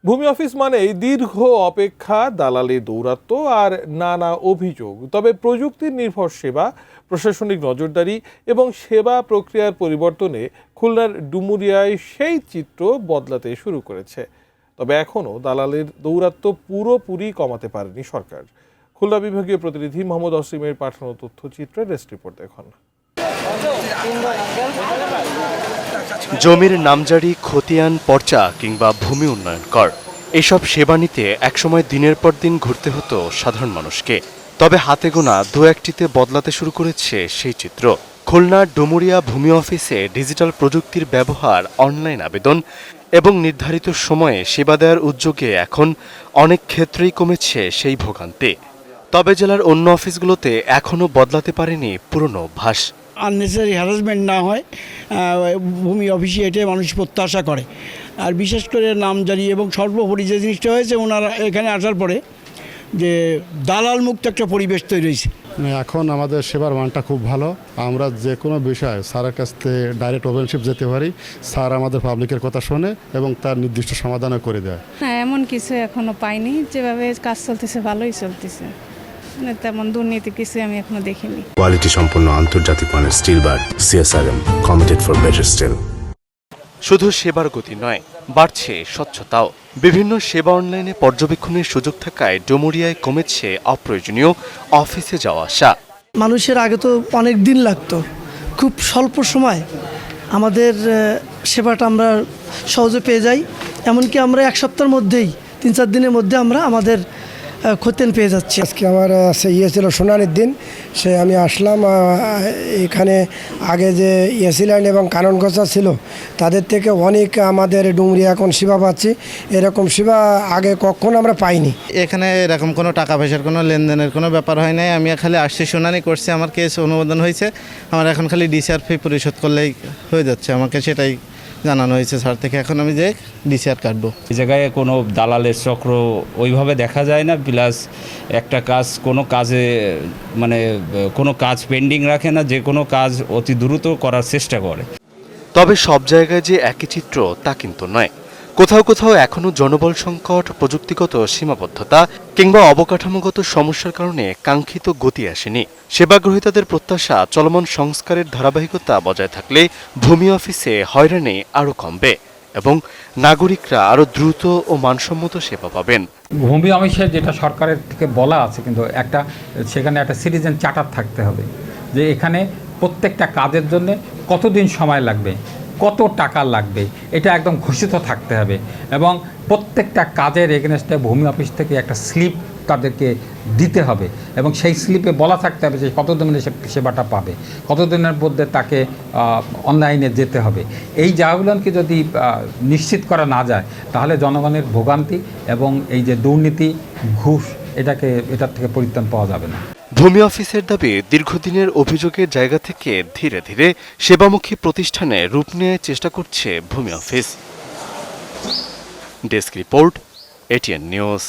ভূমি অফিস মানেই দীর্ঘ অপেক্ষা, দালালি দৌরাত্ম্য আর নানা অভিযোগ। তবে প্রযুক্তি নির্ভর সেবা, প্রশাসনিক নজরদারি এবং সেবা প্রক্রিয়ার পরিবর্তনে খুলনার ডুমুরিয়ায় সেই চিত্র বদলাতে শুরু করেছে। তবে এখনও দালালের দৌরাত্ম্য পুরোপুরি কমাতে পারেনি সরকার। খুলনা বিভাগীয় প্রতিনিধি মোহাম্মদ অসীমের পাঠানো তথ্যচিত্রে ডেস্ক রিপোর্ট দেখুন। জমির নামজারি, খতিয়ান, পর্চা কিংবা ভূমি উন্নয়ন কর, এসব সেবা নিতে একসময় দিনের পর দিন ঘুরতে হতো সাধারণ মানুষকে। তবে হাতে গোনা দু একটিতে বদলাতে শুরু করেছে সেই চিত্র। খুলনার ডুমুরিয়া ভূমি অফিসে ডিজিটাল প্রযুক্তির ব্যবহার, অনলাইন আবেদন এবং নির্ধারিত সময়ে সেবা দেওয়ার উদ্যোগে এখন অনেক ক্ষেত্রেই কমেছে সেই ভোগান্তি। তবে জেলার অন্য অফিসগুলোতে এখনও বদলাতে পারেনি পুরনো অভ্যাস। আননেসেসারি হ্যারাসমেন্ট না হয়, ভূমি অফিসে এটাই মানুষ প্রত্যাশা করে। আর বিশেষ করে নামজারি এবং সর্বোপরি যে জিনিসটা হয়েছে ওনারা এখানে আসার পরে যে দালাল মুক্ত একটা পরিবেশ তৈরি হয়েছে। এখন আমাদের সেবার মানটা খুব ভালো। আমরা যে কোনো বিষয় স্যারের কাছ থেকে ডাইরেক্ট ওপেনশিপ যেতে পারি। স্যার আমাদের পাবলিকের কথা শোনে এবং তার নির্দিষ্ট সমাধানও করে দেয়। হ্যাঁ, এমন কিছু এখনো পাইনি। যেভাবে কাজ চলতেছে ভালোই চলতেছে, তেমন দুর্নীতি কিছু আমি এখনো দেখিনি। কোয়ালিটি সম্পন্ন আন্তর্জাতিক মানের still bar CSRM, committed for better still. শুধু সেবার গতি নয়, বাড়ছে স্বচ্ছতাও। বিভিন্ন সেবা অনলাইনে পর্যবেক্ষণের সুযোগ থাকায় ডুমুরিয়ায় কমেছে অপ্রয়োজনীয় অফিসে যাওয়া আসা। মানুষের আগে তো অনেক দিন লাগতো, খুব স্বল্প সময় আমাদের সেবাটা আমরা সহজে পেয়ে যাই। এমনকি আমরা এক সপ্তাহের মধ্যেই 3-4 দিনের মধ্যে আমরা আমাদের খতিয়ান পেয়ে যাচ্ছি। আজকে আমার ছিল শুনানির দিন, আমি আসলাম। এখানে আগে যে ছিলেন এবং কাননগোছা ছিল তাদের থেকে অনেক আমাদের ডুমুরিয়া এখন সেবা পাচ্ছি। এরকম সেবা আগে কখনো আমরা পাইনি। এখানে এরকম কোনো টাকা পয়সার কোনো লেনদেনের কোনো ব্যাপার হয় নাই। আমি খালি আসছি, শুনানি করছি, আমার কেস অনুমোদন হয়েছে। আমার এখন খালি DCR ফি পরিশোধ করলেই হয়ে যাচ্ছে। আমাকে সেটাই জানানো হয়েছে স্যার থেকে। এখন আমি যে DCR কাটবো। এই জায়গায় কোনো দালালের চক্র ওইভাবে দেখা যায় না। প্লাস একটা কাজ কোনো কাজে কোনো কাজ পেন্ডিং রাখে না, যে কোনো কাজ অতি দ্রুত করার চেষ্টা করে। তবে সব জায়গায় যে একই চিত্র তা কিন্তু নয়। কোথাও কোথাও এখনও জনবল সংকট, প্রযুক্তিগত সীমাবদ্ধতা কিংবা অবকাঠামোগত সমস্যার কারণে কাঙ্ক্ষিত গতি আসেনি। সেবাগ্রহীতাদের প্রত্যাশা চলমান সংস্কারের ধারাবাহিকতা বজায় থাকলে ভূমি অফিসে হয়রানি আরও কমবে এবং নাগরিকরা আরও দ্রুত ও মানসম্মত সেবা পাবেন। ভূমি অফিসে যেটা সরকারের থেকে বলা আছে, কিন্তু সেখানে একটা সিটিজেন চার্টার থাকতে হবে যে এখানে প্রত্যেকটা কাজের জন্য কতদিন সময় লাগবে, কত টাকা লাগবে, এটা একদম ঘোষিত থাকতে হবে। এবং প্রত্যেকটা কাজের এগেনস্টে ভূমি অফিস থেকে একটা স্লিপ তাদেরকে দিতে হবে এবং সেই স্লিপে বলা থাকতে হবে যে কতদিনে সেবাটা পাবে, কতদিনের মধ্যে তাকে অনলাইনে যেতে হবে। এই জায়গাগুলোকে যদি নিশ্চিত করা না যায় তাহলে জনগণের ভোগান্তি এবং এই যে দুর্নীতি, ঘুষ, এটার থেকে পরিত্রাণ পাওয়া যাবে না। ভূমি অফিসের দাবি, দীর্ঘদিনের অভিযোগের জায়গা থেকে ধীরে ধীরে সেবামুখী প্রতিষ্ঠানে রূপ নেওয়ার চেষ্টা করছে ভূমি office. Desk report, ATN news.